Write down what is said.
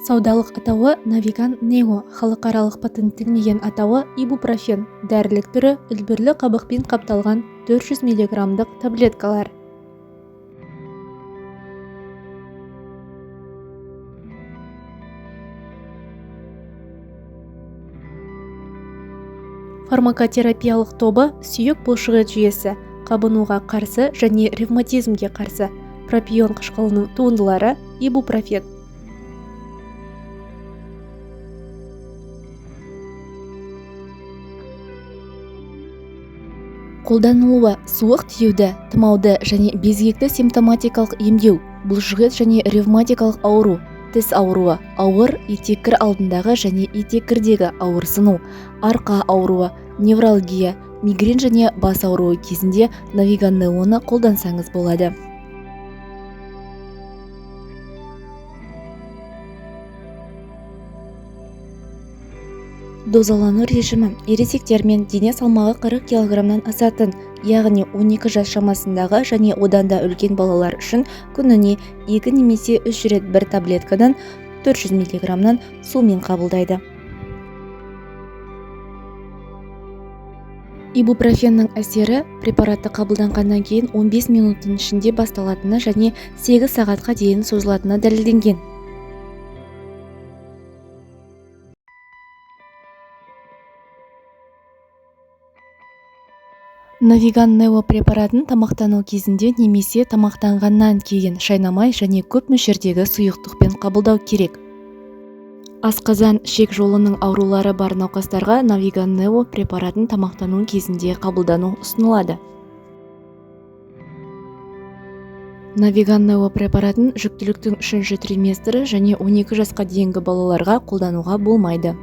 Саудалық атауы Навиган Нео, халықаралық патенттелмеген атауы ибупрофен, дәрілік түрі үлбірлі қабықпен қапталған 400 мг таблеткалар. Фармакотерапиялық тобы сүйек бұлшықет жүйесі, қабынуға қарсы және ревматизмге қарсы, пропион қышқылының туындылары ибупрофен. Қолданылуы суық тиюді, тұмауды және безгекті симптоматикалық емдеу, бұлшықет және ревматикалық ауру, тіс ауруы, ауыр етеккір алдындағы және етеккірдегі ауырсыну, арқа ауруы, невралгия, мигрен және бас ауруы кезінде Навиган Неоны қолдансаңыз болады. Дозалану режимі ересектер мен дене салмағы 40 кг-нан асатын, яғни 12 жас шамасындағы және одан да үлкен балалар үшін күніне 2 немесе 3 рет бір таблеткадан 400 мг-нан сумен қабылдайды. Ибупрофеннің әсері препаратты қабылданғаннан кейін 15 минуттың ішінде басталатыны және 8 сағатқа дейін созылатыны дәлелденген. Навиган Нео препаратын тамақтану кезінде немесе тамақтанғаннан кейін шайнамай және көп мөлшердегі сұйықтықпен қабылдау керек. Асқазан, ішек жолының аурулары бар науқастарға Навиган Нео препаратын тамақтану кезінде қабылдану ұсынылады. Навиган Нео препаратын жүктіліктің 3-ші триместрі және 12 жасқа дейінгі балаларға қолдануға болмайды.